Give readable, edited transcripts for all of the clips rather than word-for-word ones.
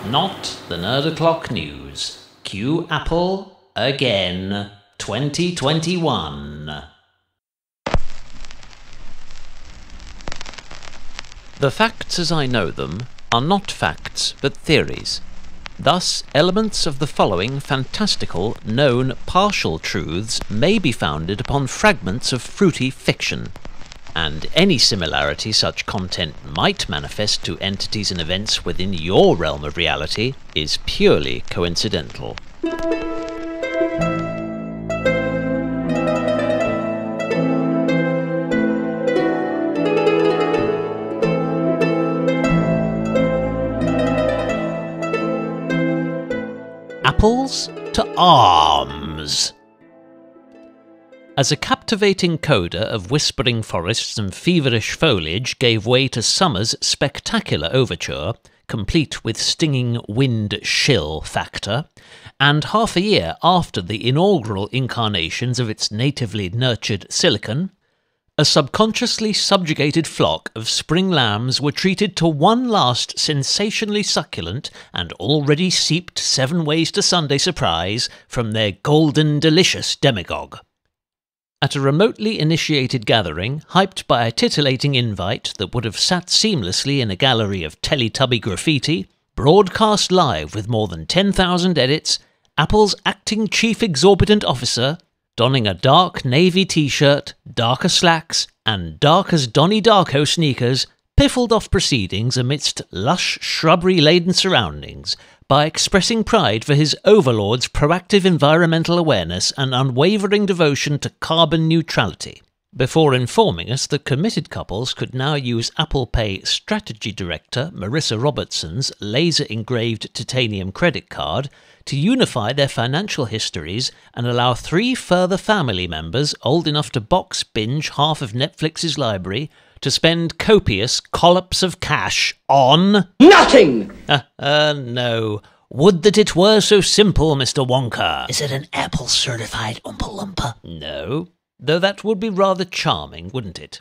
Not the Nerd O'Clock News. Cue Apple again. 2021. The facts as I know them are not facts but theories. Thus, elements of the following fantastical, known partial truths may be founded upon fragments of fruity fiction, and any similarity such content might manifest to entities and events within your realm of reality is purely coincidental. Apples to arms! As a captivating coda of whispering forests and feverish foliage gave way to summer's spectacular overture, complete with stinging wind chill factor, and half a year after the inaugural incarnations of its natively nurtured silicon, a subconsciously subjugated flock of spring lambs were treated to one last sensationally succulent and already seeped 7 ways to Sunday surprise from their golden delicious demagogue. At a remotely initiated gathering, hyped by a titillating invite that would have sat seamlessly in a gallery of Teletubby graffiti, broadcast live with more than 10,000 edits, Apple's acting chief exorbitant officer, donning a dark navy t-shirt, darker slacks, and dark as Donnie Darko sneakers, piffled off proceedings amidst lush, shrubbery-laden surroundings by expressing pride for his overlord's proactive environmental awareness and unwavering devotion to carbon neutrality, before informing us that committed couples could now use Apple Pay Strategy Director Marissa Robertson's laser-engraved titanium credit card to unify their financial histories and allow 3 further family members old enough to box binge half of Netflix's library to spend copious collops of cash on... nothing! No. Would that it were so simple, Mr. Wonka. Is it an Apple-certified Oompa Loompa? No, though that would be rather charming, wouldn't it?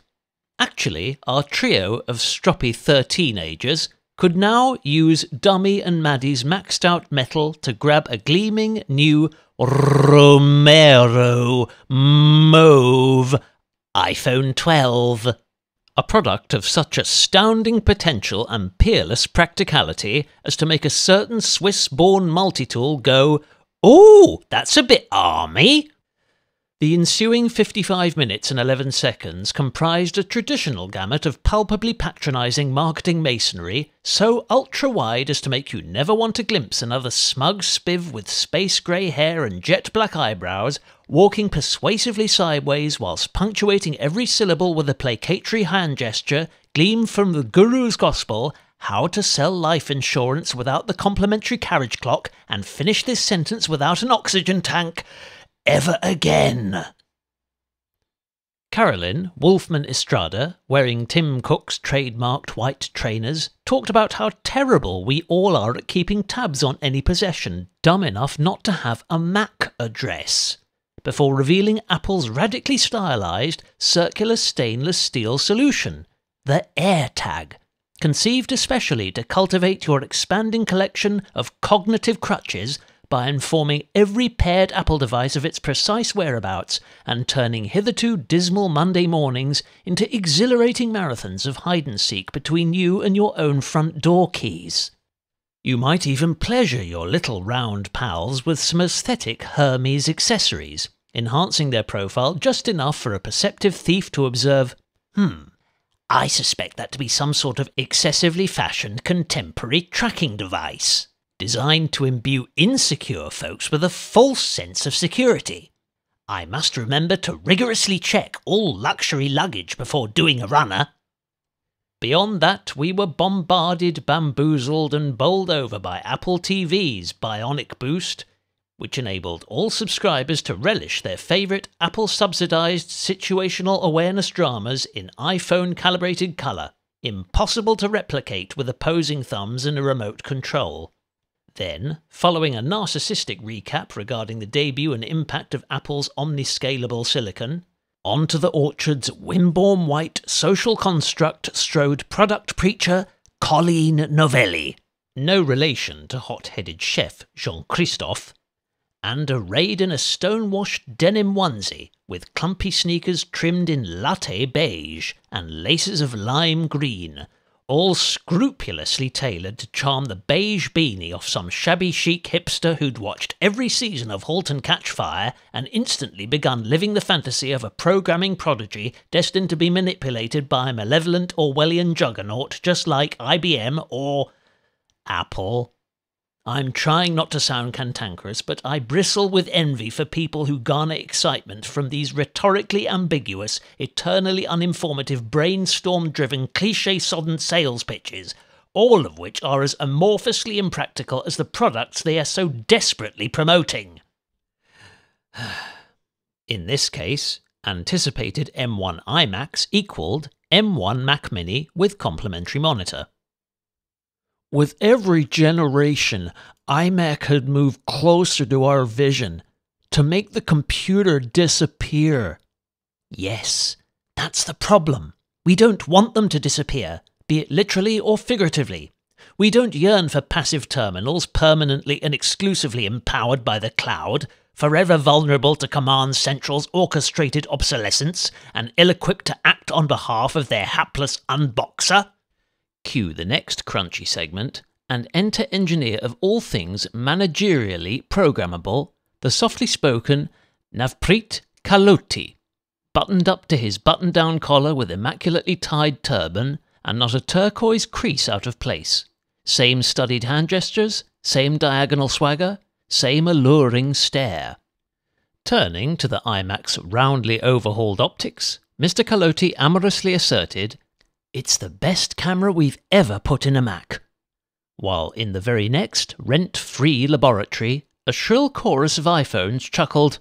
Actually, our trio of stroppy 13-agers could now use Dummy and Maddie's maxed out metal to grab a gleaming new Romero Mauve iPhone 12. A product of such astounding potential and peerless practicality as to make a certain Swiss-born multi-tool go, "Ooh, that's a bit army." The ensuing 55 minutes and 11 seconds comprised a traditional gamut of palpably patronising marketing masonry, so ultra-wide as to make you never want to glimpse another smug spiv with space-grey hair and jet-black eyebrows, walking persuasively sideways whilst punctuating every syllable with a placatory hand gesture, gleam from the Guru's Gospel, how to sell life insurance without the complimentary carriage clock, and finish this sentence without an oxygen tank, ever again. Carolyn Wolfman Estrada, wearing Tim Cook's trademarked white trainers, talked about how terrible we all are at keeping tabs on any possession dumb enough not to have a MAC address, before revealing Apple's radically stylised circular stainless steel solution, the AirTag, conceived especially to cultivate your expanding collection of cognitive crutches by informing every paired Apple device of its precise whereabouts and turning hitherto dismal Monday mornings into exhilarating marathons of hide-and-seek between you and your own front door keys. You might even pleasure your little round pals with some aesthetic Hermes accessories, enhancing their profile just enough for a perceptive thief to observe, I suspect that to be some sort of excessively fashioned contemporary tracking device, designed to imbue insecure folks with a false sense of security. I must remember to rigorously check all luxury luggage before doing a runner. Beyond that, we were bombarded, bamboozled and bowled over by Apple TV's Bionic Boost, which enabled all subscribers to relish their favourite Apple-subsidised situational awareness dramas in iPhone-calibrated colour, impossible to replicate with opposing thumbs and a remote control. Then, following a narcissistic recap regarding the debut and impact of Apple's omniscalable silicon, onto the orchard's Wimborne White social construct strode product preacher Colleen Novelli, no relation to hot-headed chef Jean-Christophe, and arrayed in a stone-washed denim onesie with clumpy sneakers trimmed in latte beige and laces of lime green, all scrupulously tailored to charm the beige beanie off some shabby chic hipster who'd watched every season of *Halt and Catch Fire* and instantly begun living the fantasy of a programming prodigy destined to be manipulated by a malevolent Orwellian juggernaut just like IBM or Apple. I'm trying not to sound cantankerous, but I bristle with envy for people who garner excitement from these rhetorically ambiguous, eternally uninformative, brainstorm-driven, cliché-sodden sales pitches, all of which are as amorphously impractical as the products they are so desperately promoting. In this case, anticipated M1 iMacs equaled M1 Mac Mini with complementary monitor. With every generation, iMac had moved closer to our vision, to make the computer disappear. Yes, that's the problem. We don't want them to disappear, be it literally or figuratively. We don't yearn for passive terminals permanently and exclusively empowered by the cloud, forever vulnerable to Command Central's orchestrated obsolescence and ill-equipped to act on behalf of their hapless unboxer. Cue the next crunchy segment, and enter engineer of all things managerially programmable, the softly spoken Navpreet Kaloti, buttoned up to his button-down collar with immaculately tied turban and not a turquoise crease out of place. Same studied hand gestures, same diagonal swagger, same alluring stare. Turning to the iMac's roundly overhauled optics, Mr. Kaloti amorously asserted, "It's the best camera we've ever put in a Mac." While in the very next rent-free laboratory, a shrill chorus of iPhones chuckled,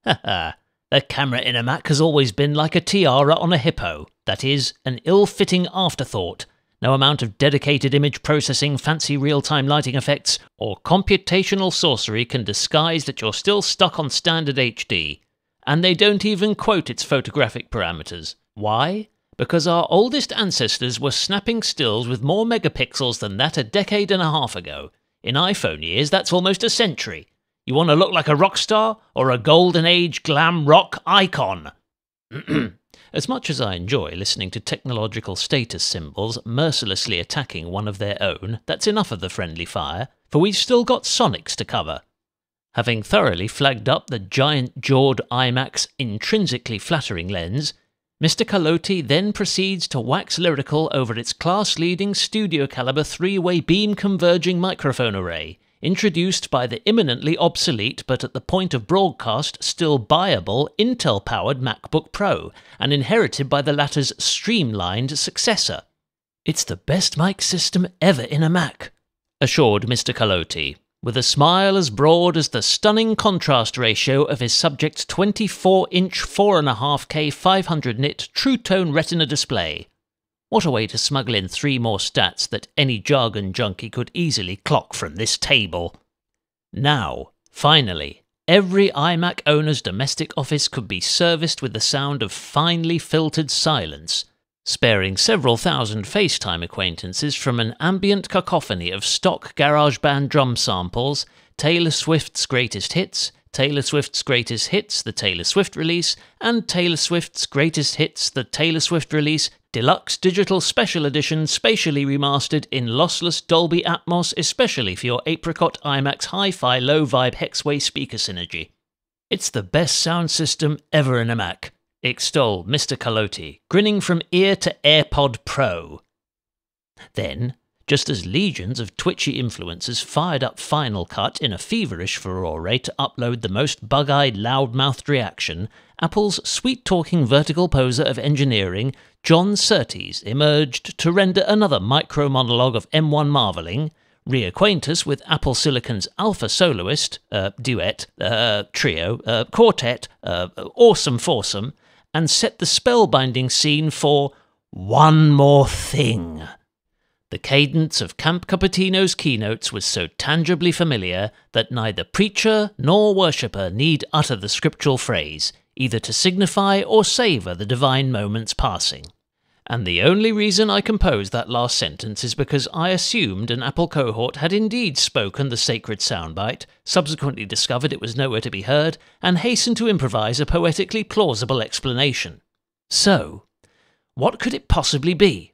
"Haha, the camera in a Mac has always been like a tiara on a hippo, that is, an ill-fitting afterthought. No amount of dedicated image processing, fancy real-time lighting effects, or computational sorcery can disguise that you're still stuck on standard HD. And they don't even quote its photographic parameters. Why? Because our oldest ancestors were snapping stills with more megapixels than that a decade and a half ago. In iPhone years, that's almost a century. You want to look like a rock star or a golden age glam rock icon?" As much as I enjoy listening to technological status symbols mercilessly attacking one of their own, that's enough of the friendly fire, for we've still got Sonics to cover. Having thoroughly flagged up the giant-jawed iMac's intrinsically flattering lens, Mr. Kaloti then proceeds to wax lyrical over its class-leading studio-caliber three-way beam-converging microphone array, introduced by the imminently obsolete but at the point of broadcast still buyable Intel-powered MacBook Pro, and inherited by the latter's streamlined successor. "It's the best mic system ever in a Mac," assured Mr. Kaloti, with a smile as broad as the stunning contrast ratio of his subject's 24-inch 4.5K 500-nit True-Tone Retina display. What a way to smuggle in 3 more stats that any jargon junkie could easily clock from this table. Now, finally, every iMac owner's domestic office could be serviced with the sound of finely filtered silence, sparing several thousand FaceTime acquaintances from an ambient cacophony of stock GarageBand drum samples, Taylor Swift's greatest hits, Taylor Swift's greatest hits, the Taylor Swift release, and Taylor Swift's greatest hits, the Taylor Swift release, Deluxe Digital Special Edition, spatially remastered in lossless Dolby Atmos, especially for your Apricot iMac's hi-fi low-vibe Hexway speaker synergy. It's the best sound system ever in a Mac, extolled Mr. Kaloti, grinning from ear to AirPod Pro. Then, just as legions of twitchy influencers fired up Final Cut in a feverish furore to upload the most bug-eyed, loud-mouthed reaction, Apple's sweet-talking vertical poser of engineering, John Surtees, emerged to render another micro-monologue of M1 marvelling, reacquaint us with Apple Silicon's alpha soloist, duet, trio, quartet, awesome foursome, and set the spellbinding scene for One More Thing. The cadence of Camp Cupertino's keynotes was so tangibly familiar that neither preacher nor worshipper need utter the scriptural phrase. either to signify or savour the divine moments passing. And the only reason I composed that last sentence is because I assumed an Apple cohort had indeed spoken the sacred soundbite, subsequently discovered it was nowhere to be heard, and hastened to improvise a poetically plausible explanation. So, what could it possibly be?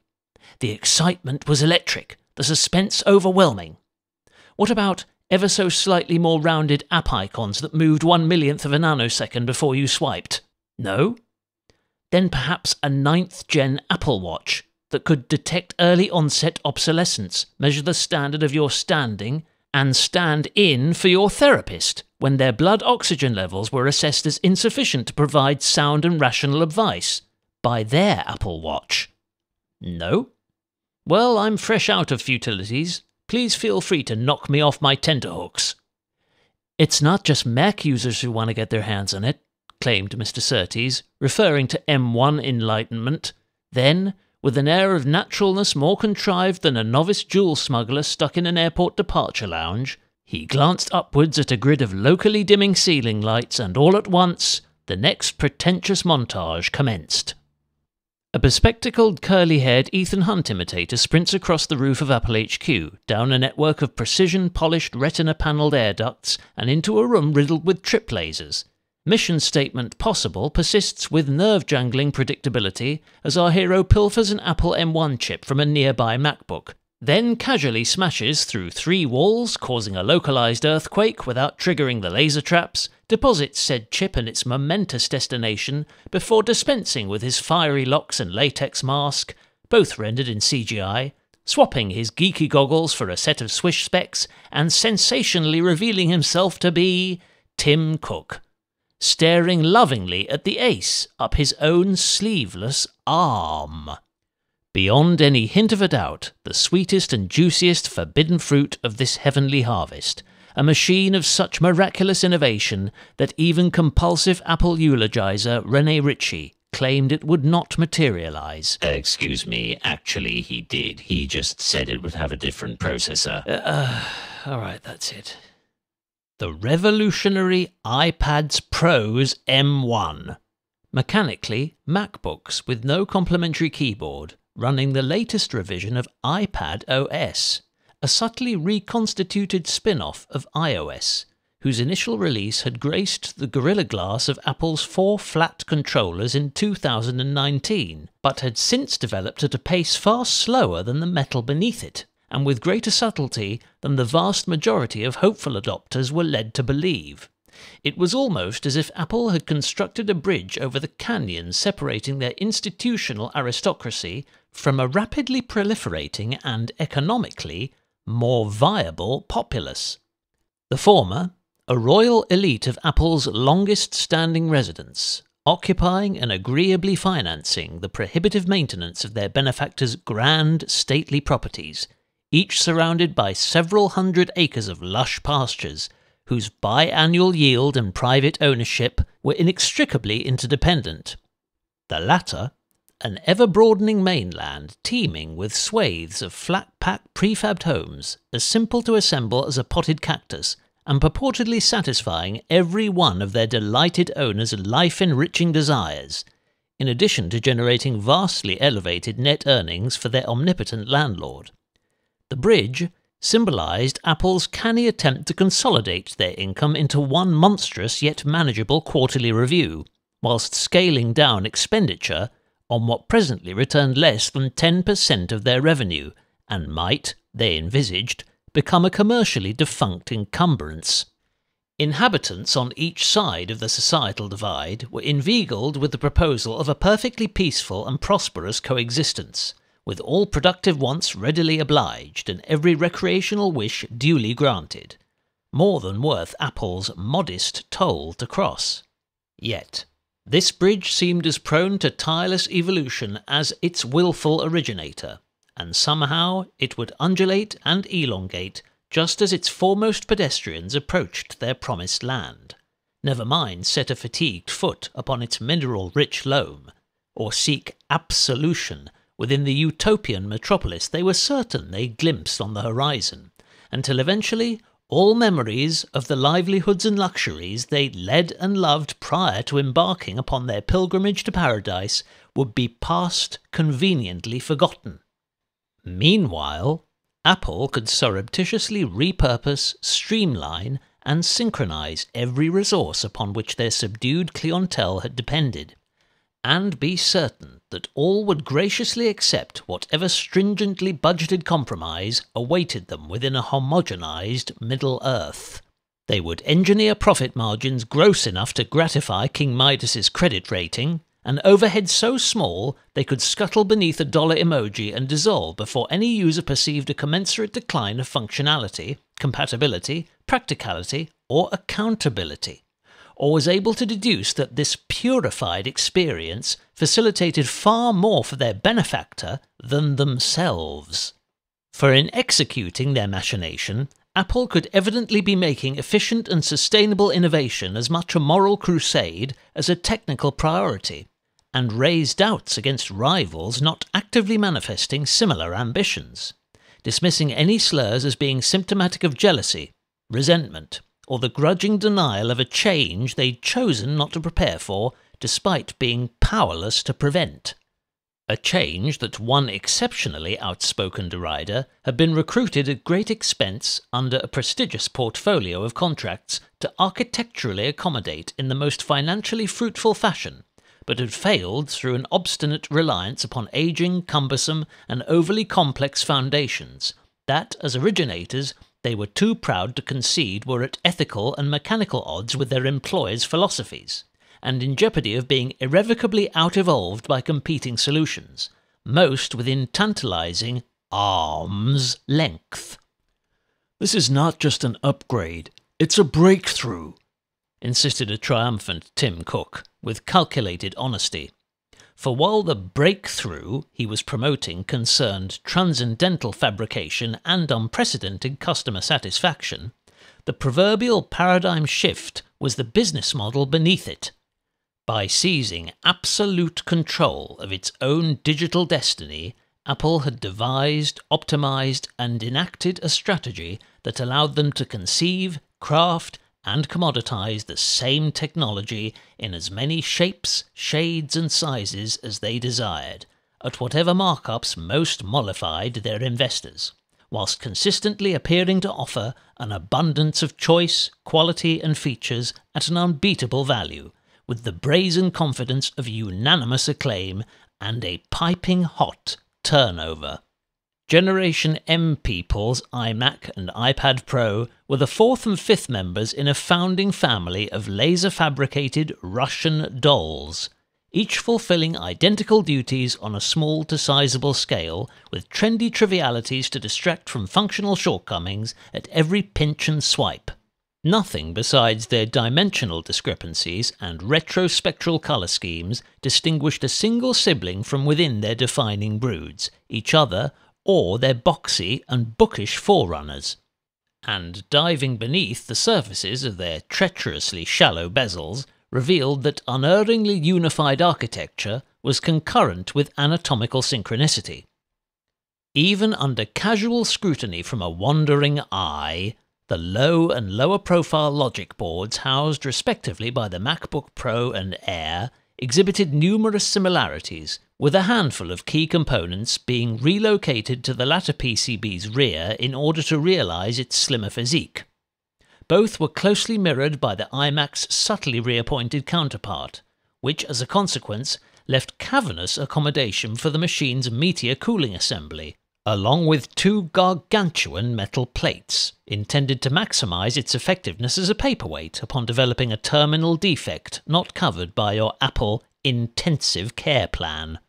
The excitement was electric, the suspense overwhelming. What about ever so slightly more rounded app icons that moved 1/1,000,000th of a nanosecond before you swiped? No? Then perhaps a 9th-gen Apple Watch that could detect early onset obsolescence, measure the standard of your standing, and stand in for your therapist when their blood oxygen levels were assessed as insufficient to provide sound and rational advice by their Apple Watch. No? Well, I'm fresh out of futilities. Please feel free to knock me off my tenterhooks. It's not just Mac users who want to get their hands on it, claimed Mr. Surtees, referring to M1 enlightenment. Then, with an air of naturalness more contrived than a novice jewel smuggler stuck in an airport departure lounge, he glanced upwards at a grid of locally dimming ceiling lights, and all at once, the next pretentious montage commenced. A bespectacled, curly-haired Ethan Hunt imitator sprints across the roof of Apple HQ, down a network of precision-polished retina-panelled air ducts, and into a room riddled with trip lasers. Mission statement possible persists with nerve-jangling predictability as our hero pilfers an Apple M1 chip from a nearby MacBook, then casually smashes through 3 walls, causing a localized earthquake without triggering the laser traps, deposits said chip in its momentous destination before dispensing with his fiery locks and latex mask, both rendered in CGI, swapping his geeky goggles for a set of swish specs, and sensationally revealing himself to be Tim Cook, staring lovingly at the ace up his own sleeveless arm. Beyond any hint of a doubt, the sweetest and juiciest forbidden fruit of this heavenly harvest, a machine of such miraculous innovation that even compulsive Apple eulogizer Rene Ritchie claimed it would not materialize. Excuse me, actually he did. He just said it would have a different processor. Alright, that's it. The revolutionary iPads Pros M1. Mechanically, MacBooks with no complementary keyboard, running the latest revision of iPad OS, a subtly reconstituted spin-off of iOS, whose initial release had graced the Gorilla Glass of Apple's 4 flat controllers in 2019, but had since developed at a pace far slower than the metal beneath it, and with greater subtlety than the vast majority of hopeful adopters were led to believe. It was almost as if Apple had constructed a bridge over the canyon separating their institutional aristocracy from a rapidly proliferating and economically more viable populace. The former, a royal elite of Apple's longest-standing residents, occupying and agreeably financing the prohibitive maintenance of their benefactors' grand, stately properties, each surrounded by several hundred acres of lush pastures, whose biannual yield and private ownership were inextricably interdependent. The latter, an ever-broadening mainland teeming with swathes of flat-pack prefabbed homes, as simple to assemble as a potted cactus, and purportedly satisfying every one of their delighted owners' life-enriching desires, in addition to generating vastly elevated net earnings for their omnipotent landlord. The bridge symbolised Apple's canny attempt to consolidate their income into one monstrous yet manageable quarterly review, whilst scaling down expenditure on what presently returned less than 10% of their revenue, and might, they envisaged, become a commercially defunct encumbrance. Inhabitants on each side of the societal divide were inveigled with the proposal of a perfectly peaceful and prosperous coexistence, with all productive wants readily obliged and every recreational wish duly granted, more than worth Apple's modest toll to cross. Yet, this bridge seemed as prone to tireless evolution as its willful originator, and somehow it would undulate and elongate just as its foremost pedestrians approached their promised land, never mind set a fatigued foot upon its mineral-rich loam, or seek absolution within the utopian metropolis they were certain they glimpsed on the horizon, until eventually All memories of the livelihoods and luxuries they led and loved prior to embarking upon their pilgrimage to paradise would be past conveniently forgotten. Meanwhile, Apple could surreptitiously repurpose, streamline, and synchronize every resource upon which their subdued clientele had depended, and be certain that all would graciously accept whatever stringently budgeted compromise awaited them within a homogenized Middle Earth. They would engineer profit margins gross enough to gratify King Midas's credit rating, and overheads so small they could scuttle beneath a dollar emoji and dissolve before any user perceived a commensurate decline of functionality, compatibility, practicality, or accountability, or was able to deduce that this purified experience facilitated far more for their benefactor than themselves. For in executing their machination, Apple could evidently be making efficient and sustainable innovation as much a moral crusade as a technical priority, and raise doubts against rivals not actively manifesting similar ambitions, dismissing any slurs as being symptomatic of jealousy, resentment, or the grudging denial of a change they'd chosen not to prepare for, despite being powerless to prevent. A change that one exceptionally outspoken derider had been recruited at great expense under a prestigious portfolio of contracts to architecturally accommodate in the most financially fruitful fashion, but had failed through an obstinate reliance upon aging, cumbersome, and overly complex foundations that, as originators, they were too proud to concede were at ethical and mechanical odds with their employers' philosophies, and in jeopardy of being irrevocably out-evolved by competing solutions, most within tantalizing arm's length. "This is not just an upgrade, it's a breakthrough," insisted a triumphant Tim Cook, with calculated honesty. For while the breakthrough he was promoting concerned transcendental fabrication and unprecedented customer satisfaction, the proverbial paradigm shift was the business model beneath it. By seizing absolute control of its own digital destiny, Apple had devised, optimized, and enacted a strategy that allowed them to conceive, craft, and commoditize the same technology in as many shapes, shades, and sizes as they desired, at whatever markups most mollified their investors, whilst consistently appearing to offer an abundance of choice, quality, and features at an unbeatable value, with the brazen confidence of unanimous acclaim and a piping hot turnover. Generation M people's iMac and iPad Pro were the fourth and fifth members in a founding family of laser-fabricated Russian dolls, each fulfilling identical duties on a small to sizable scale, with trendy trivialities to distract from functional shortcomings at every pinch and swipe. Nothing besides their dimensional discrepancies and retrospectral colour schemes distinguished a single sibling from within their defining broods, each other, or their boxy and bookish forerunners. And diving beneath the surfaces of their treacherously shallow bezels revealed that unerringly unified architecture was concurrent with anatomical synchronicity. Even under casual scrutiny from a wandering eye, the low and lower profile logic boards housed respectively by the MacBook Pro and Air exhibited numerous similarities, with a handful of key components being relocated to the latter PCB's rear in order to realise its slimmer physique. Both were closely mirrored by the iMac's subtly reappointed counterpart, which as a consequence left cavernous accommodation for the machine's Meteor cooling assembly, along with two gargantuan metal plates, intended to maximise its effectiveness as a paperweight upon developing a terminal defect not covered by your Apple intensive care plan.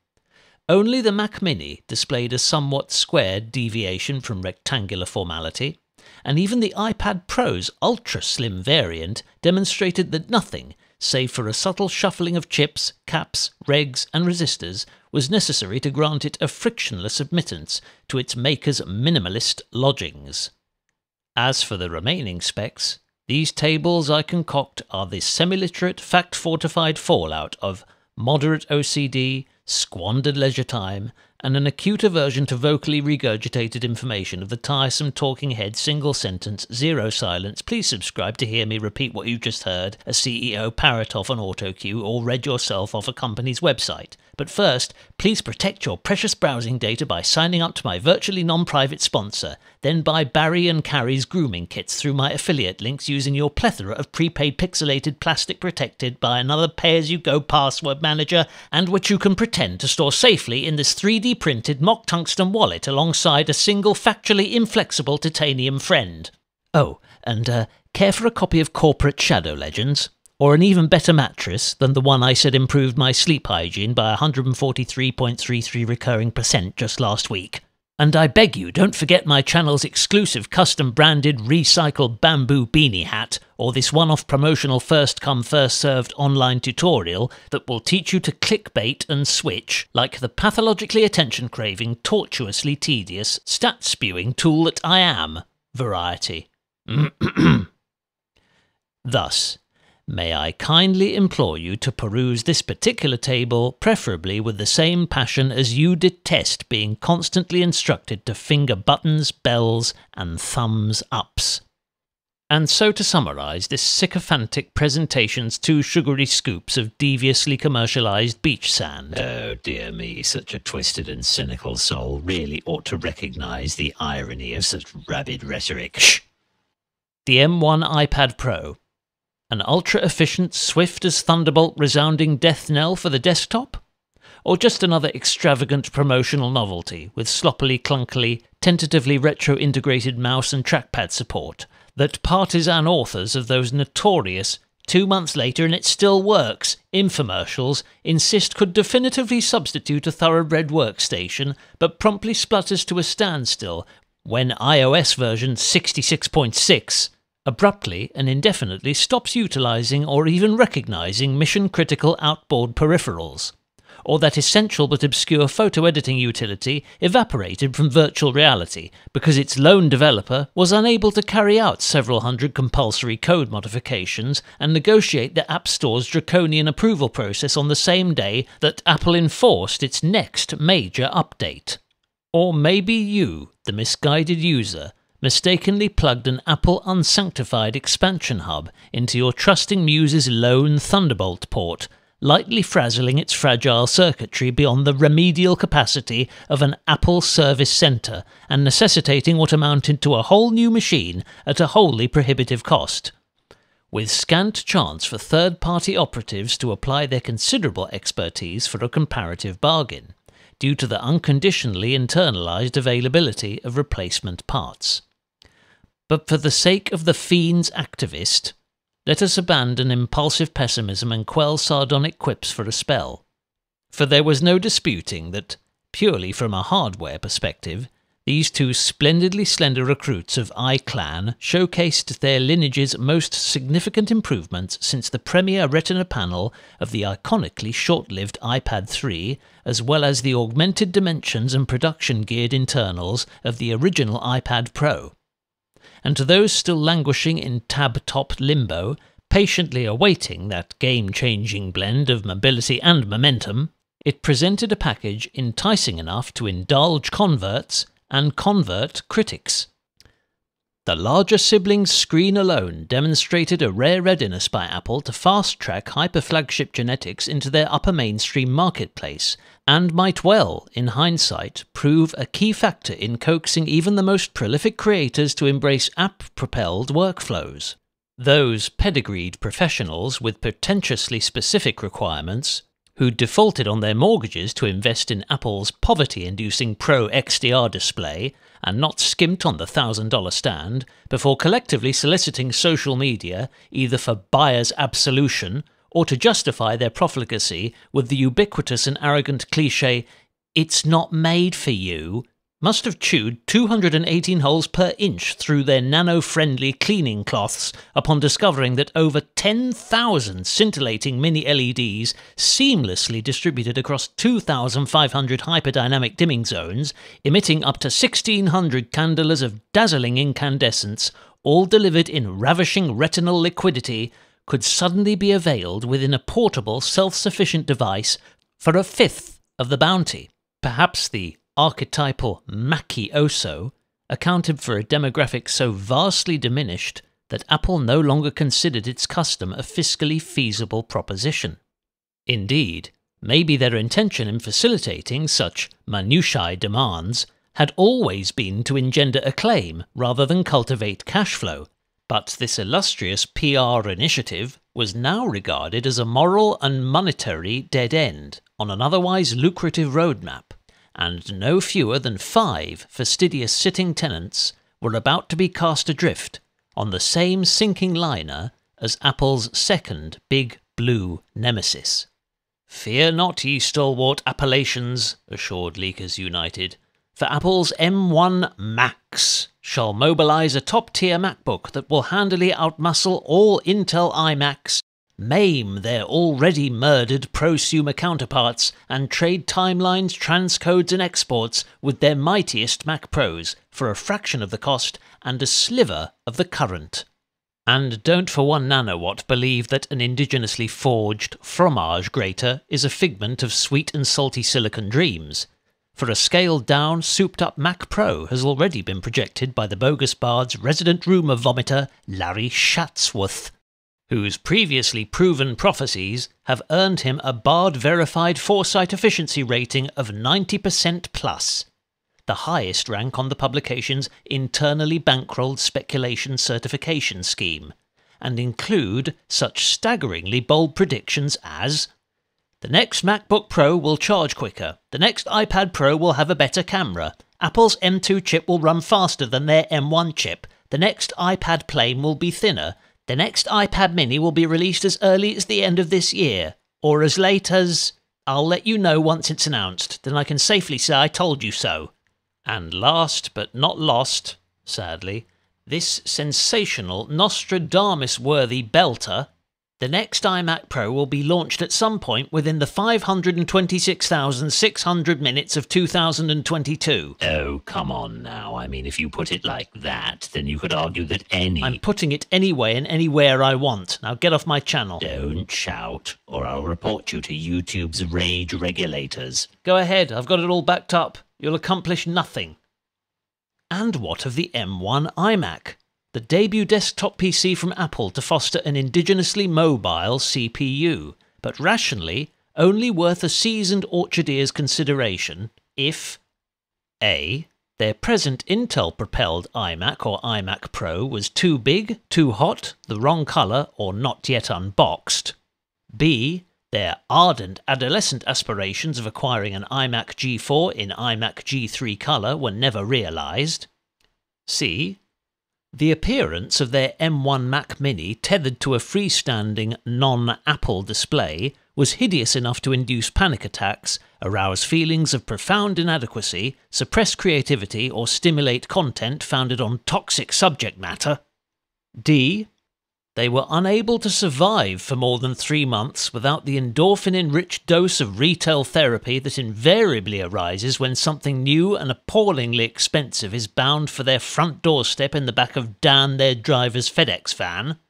Only the Mac Mini displayed a somewhat squared deviation from rectangular formality, and even the iPad Pro's ultra-slim variant demonstrated that nothing, save for a subtle shuffling of chips, caps, regs, and resistors, was necessary to grant it a frictionless admittance to its maker's minimalist lodgings. As for the remaining specs, these tables I concoct are the semi-literate, fact-fortified fallout of moderate OCD, squandered leisure time, and an acute aversion to vocally regurgitated information of the tiresome talking head single sentence, zero silence, please subscribe to hear me repeat what you just heard, a CEO parrot off an auto cue, or read yourself off a company's website. But first, please protect your precious browsing data by signing up to my virtually non-private sponsor, then buy Barry and Carrie's grooming kits through my affiliate links using your plethora of prepaid pixelated plastic protected by another pay-as-you-go password manager, and which you can pretend to store safely in this 3D printed mock tungsten wallet alongside a single factually inflexible titanium friend. Oh, and care for a copy of Corporate Shadow Legends? Or an even better mattress than the one I said improved my sleep hygiene by 143.33 recurring % just last week. And I beg you, don't forget my channel's exclusive custom-branded recycled bamboo beanie hat, or this one-off promotional first-come, first-served online tutorial that will teach you to clickbait and switch like the pathologically attention-craving, tortuously tedious, stat-spewing tool that I am. Variety. Thus, may I kindly implore you to peruse this particular table, preferably with the same passion as you detest being constantly instructed to finger buttons, bells, and thumbs ups. And so to summarise this sycophantic presentation's 2 sugary scoops of deviously commercialised beach sand. Oh dear me, such a twisted and cynical soul really ought to recognise the irony of such rabid rhetoric. Shh! The M1 iPad Pro. An ultra-efficient, swift as thunderbolt resounding death knell for the desktop? Or just another extravagant promotional novelty with sloppily, clunkily, tentatively retro-integrated mouse and trackpad support that partisan authors of those notorious 2 months later and it still works infomercials insist could definitively substitute a thoroughbred workstation, but promptly splutters to a standstill when iOS version 66.6 abruptly and indefinitely stops utilising or even recognising mission-critical outboard peripherals, or that essential but obscure photo editing utility evaporated from virtual reality because its lone developer was unable to carry out several hundred compulsory code modifications and negotiate the App Store's draconian approval process on the same day that Apple enforced its next major update. Or maybe you, the misguided user, mistakenly plugged an Apple unsanctified expansion hub into your trusting muse's lone Thunderbolt port, lightly frazzling its fragile circuitry beyond the remedial capacity of an Apple service centre and necessitating what amounted to a whole new machine at a wholly prohibitive cost. With scant chance for third-party operatives to apply their considerable expertise for a comparative bargain, due to the unconditionally internalised availability of replacement parts. But for the sake of the fiend's activist, let us abandon impulsive pessimism and quell sardonic quips for a spell. For there was no disputing that, purely from a hardware perspective, these 2 splendidly slender recruits of iClan showcased their lineage's most significant improvements since the premier Retina panel of the iconically short-lived iPad 3, as well as the augmented dimensions and production-geared internals of the original iPad Pro. And to those still languishing in tab-top limbo, patiently awaiting that game-changing blend of mobility and momentum, it presented a package enticing enough to indulge converts and convert critics. The larger sibling's screen alone demonstrated a rare readiness by Apple to fast-track hyper-flagship genetics into their upper mainstream marketplace, and might well, in hindsight, prove a key factor in coaxing even the most prolific creators to embrace app-propelled workflows. Those pedigreed professionals with pretentiously specific requirements, who defaulted on their mortgages to invest in Apple's poverty-inducing Pro XDR display and not skimped on the $1,000 stand, before collectively soliciting social media either for buyer's absolution or to justify their profligacy with the ubiquitous and arrogant cliché, "It's not made for you," must have chewed 218 holes per inch through their nano-friendly cleaning cloths upon discovering that over 10,000 scintillating mini-LEDs seamlessly distributed across 2,500 hyperdynamic dimming zones, emitting up to 1,600 candelas of dazzling incandescence, all delivered in ravishing retinal liquidity, could suddenly be availed within a portable, self-sufficient device for a fifth of the bounty. Perhaps the archetypal mafioso accounted for a demographic so vastly diminished that Apple no longer considered its custom a fiscally feasible proposition. Indeed, maybe their intention in facilitating such minutiae demands had always been to engender acclaim rather than cultivate cash flow, but this illustrious PR initiative was now regarded as a moral and monetary dead end on an otherwise lucrative roadmap, and no fewer than 5 fastidious sitting tenants were about to be cast adrift on the same sinking liner as Apple's second big blue nemesis. "Fear not, ye stalwart Appalachians," assured Leakers United, "for Apple's M1 Max shall mobilize a top-tier MacBook that will handily outmuscle all Intel iMacs, maim their already murdered prosumer counterparts, and trade timelines, transcodes and exports with their mightiest Mac Pros for a fraction of the cost and a sliver of the current." And don't for 1 nanowatt believe that an indigenously forged fromage grater is a figment of sweet and salty silicon dreams, for a scaled-down, souped-up Mac Pro has already been projected by the bogus bard's resident rumour vomiter, Larry Shatsworth, whose previously proven prophecies have earned him a bard-verified foresight efficiency rating of 90% plus, the highest rank on the publication's internally bankrolled speculation certification scheme, and include such staggeringly bold predictions as: the next MacBook Pro will charge quicker, the next iPad Pro will have a better camera, Apple's M2 chip will run faster than their M1 chip, the next iPad plane will be thinner, the next iPad mini will be released as early as the end of this year, or as late as... I'll let you know once it's announced, then I can safely say I told you so. And last but not lost, sadly, this sensational Nostradamus-worthy belter: the next iMac Pro will be launched at some point within the 526,600 minutes of 2022. Oh, come on now. I mean, if you put it like that, then you could argue that any... I'm putting it anyway and anywhere I want. Now get off my channel. Don't shout, or I'll report you to YouTube's rage regulators. Go ahead, I've got it all backed up. You'll accomplish nothing. And what of the M1 iMac? The debut desktop PC from Apple to foster an indigenously mobile CPU, but rationally only worth a seasoned orchardeer's consideration if A. Their present Intel-propelled iMac or iMac Pro was too big, too hot, the wrong colour, or not yet unboxed. B. Their ardent adolescent aspirations of acquiring an iMac G4 in iMac G3 colour were never realised. C. The appearance of their M1 Mac Mini tethered to a freestanding non-Apple display was hideous enough to induce panic attacks, arouse feelings of profound inadequacy, suppress creativity, or stimulate content founded on toxic subject matter. D. They were unable to survive for more than 3 months without the endorphin-enriched dose of retail therapy that invariably arises when something new and appallingly expensive is bound for their front doorstep in the back of Dan their driver's FedEx van.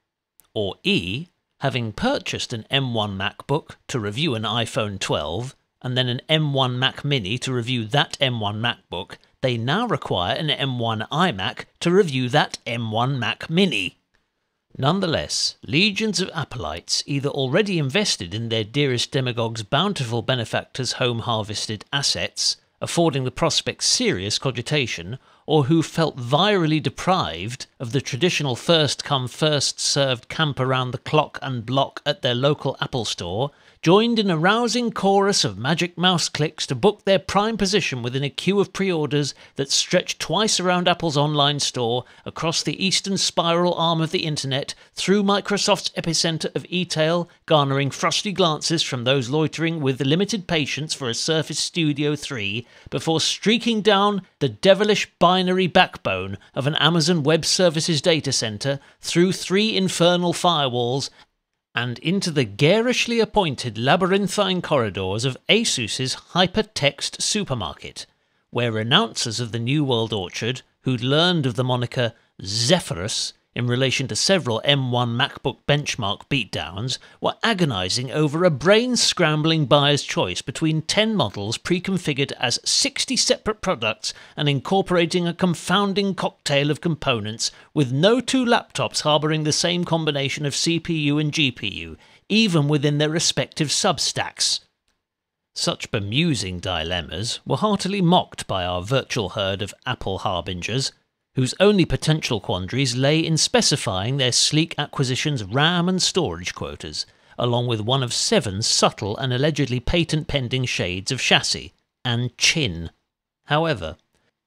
Or E. Having purchased an M1 MacBook to review an iPhone 12, and then an M1 Mac Mini to review that M1 MacBook, they now require an M1 iMac to review that M1 Mac Mini. Nonetheless, legions of Appleites, either already invested in their dearest demagogue's bountiful benefactor's home-harvested assets, affording the prospect serious cogitation, or who felt virally deprived of the traditional first-come, first-served camp around the clock and block at their local Apple store, joined in a rousing chorus of magic mouse clicks to book their prime position within a queue of pre-orders that stretched twice around Apple's online store, across the eastern spiral arm of the internet, through Microsoft's epicenter of e-tail, garnering frosty glances from those loitering with limited patience for a Surface Studio 3, before streaking down the devilish binary backbone of an Amazon Web Services data center, through 3 infernal firewalls, and into the garishly appointed labyrinthine corridors of ASUS's hypertext supermarket, where renouncers of the New World Orchard, who'd learned of the moniker Zephyrus in relation to several M1 MacBook benchmark beatdowns, were agonising over a brain-scrambling buyer's choice between 10 models pre-configured as 60 separate products and incorporating a confounding cocktail of components, with no two laptops harbouring the same combination of CPU and GPU, even within their respective substacks. Such bemusing dilemmas were heartily mocked by our virtual herd of Apple harbingers, whose only potential quandaries lay in specifying their sleek acquisition's RAM and storage quotas, along with one of 7 subtle and allegedly patent-pending shades of chassis and chin. However,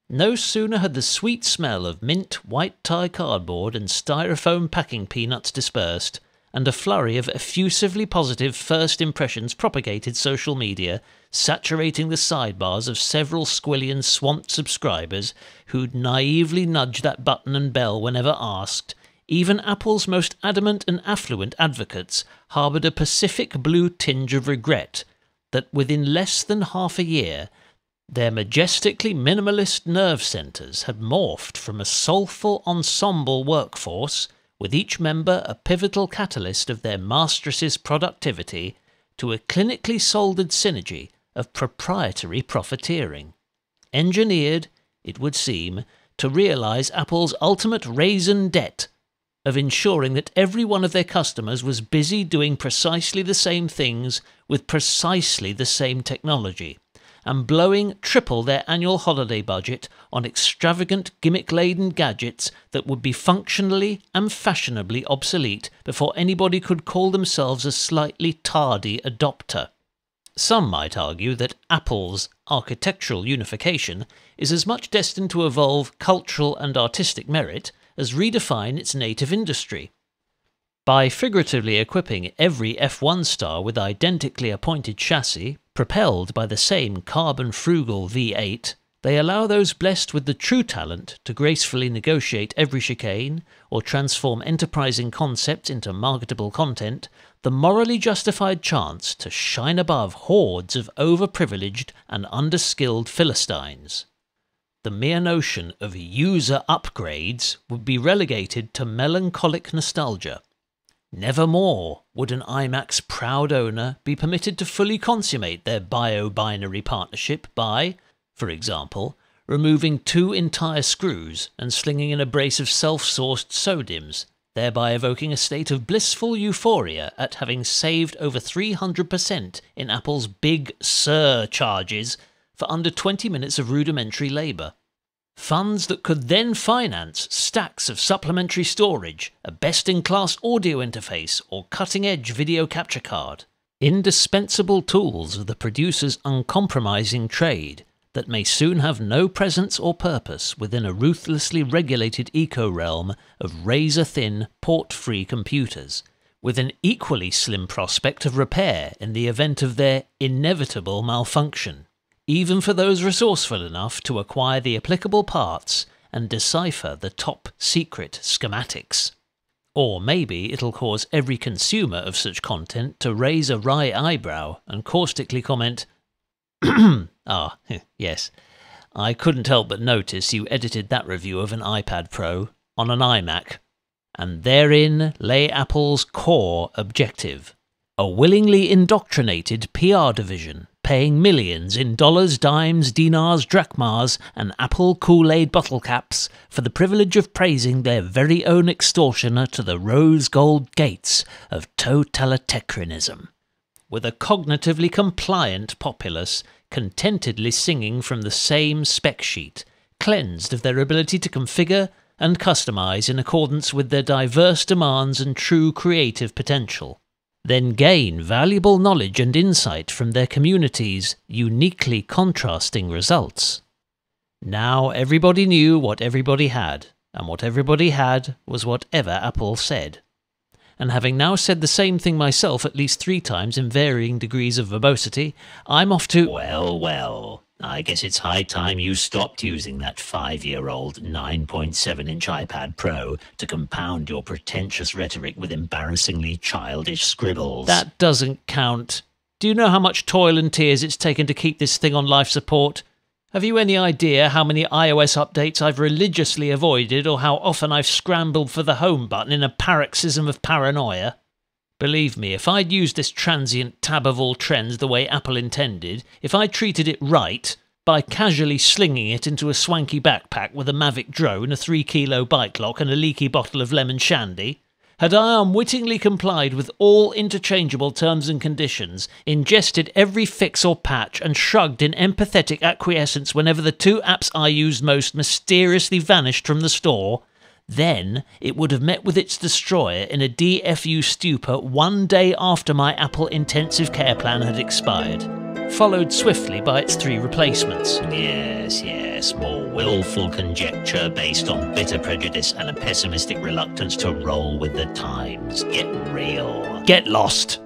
no sooner had the sweet smell of mint, white tie cardboard and styrofoam packing peanuts dispersed, and a flurry of effusively positive first impressions propagated social media, saturating the sidebars of several squillion swamped subscribers who'd naively nudge that button and bell whenever asked, even Apple's most adamant and affluent advocates harboured a Pacific blue tinge of regret that within less than half a year, their majestically minimalist nerve centres had morphed from a soulful ensemble workforce, with each member a pivotal catalyst of their masteress's productivity, to a clinically soldered synergy of proprietary profiteering. Engineered, it would seem, to realise Apple's ultimate raison d'etre of ensuring that every one of their customers was busy doing precisely the same things with precisely the same technology, and blowing triple their annual holiday budget on extravagant gimmick-laden gadgets that would be functionally and fashionably obsolete before anybody could call themselves a slightly tardy adopter. Some might argue that Apple's architectural unification is as much destined to evolve cultural and artistic merit as redefine its native industry. By figuratively equipping every F1 star with identically appointed chassis, propelled by the same carbon-frugal V8, they allow those blessed with the true talent to gracefully negotiate every chicane or transform enterprising concepts into marketable content the morally justified chance to shine above hordes of overprivileged and underskilled Philistines. The mere notion of user upgrades would be relegated to melancholic nostalgia. Never more would an iMac's proud owner be permitted to fully consummate their bio-binary partnership by, for example, removing 2 entire screws and slinging in a brace of self-sourced SODIMMs, thereby evoking a state of blissful euphoria at having saved over 300% in Apple's Big Sur charges for under 20 minutes of rudimentary labour. Funds that could then finance stacks of supplementary storage, a best-in-class audio interface or cutting-edge video capture card. Indispensable tools of the producer's uncompromising trade that may soon have no presence or purpose within a ruthlessly regulated eco-realm of razor-thin, port-free computers, with an equally slim prospect of repair in the event of their inevitable malfunction, even for those resourceful enough to acquire the applicable parts and decipher the top-secret schematics. Or maybe it'll cause every consumer of such content to raise a wry eyebrow and caustically comment, "Ah, yes, I couldn't help but notice you edited that review of an iPad Pro on an iMac." And therein lay Apple's core objective. A willingly indoctrinated PR division, paying millions in dollars, dimes, dinars, drachmas, and Apple Kool-Aid bottle caps for the privilege of praising their very own extortioner to the rose-gold gates of totalitarianism, with a cognitively compliant populace contentedly singing from the same spec sheet, cleansed of their ability to configure and customize in accordance with their diverse demands and true creative potential. Then gain valuable knowledge and insight from their community's uniquely contrasting results. Now everybody knew what everybody had, and what everybody had was whatever Apple said. And having now said the same thing myself at least 3 times in varying degrees of verbosity, I'm off to— Well, I guess it's high time you stopped using that 5-year-old 9.7-inch iPad Pro to compound your pretentious rhetoric with embarrassingly childish scribbles. That doesn't count. Do you know how much toil and tears it's taken to keep this thing on life support? Have you any idea how many iOS updates I've religiously avoided, or how often I've scrambled for the home button in a paroxysm of paranoia? Believe me, if I'd used this transient tab of all trends the way Apple intended, if I treated it right, by casually slinging it into a swanky backpack with a Mavic drone, a 3-kilo bike lock and a leaky bottle of lemon shandy, had I unwittingly complied with all interchangeable terms and conditions, ingested every fix or patch, and shrugged in empathetic acquiescence whenever the two apps I used most mysteriously vanished from the store, then it would have met with its destroyer in a DFU stupor one day after my Apple intensive care plan had expired, followed swiftly by its 3 replacements. Yes, more willful conjecture based on bitter prejudice and a pessimistic reluctance to roll with the times. Get real. Get lost.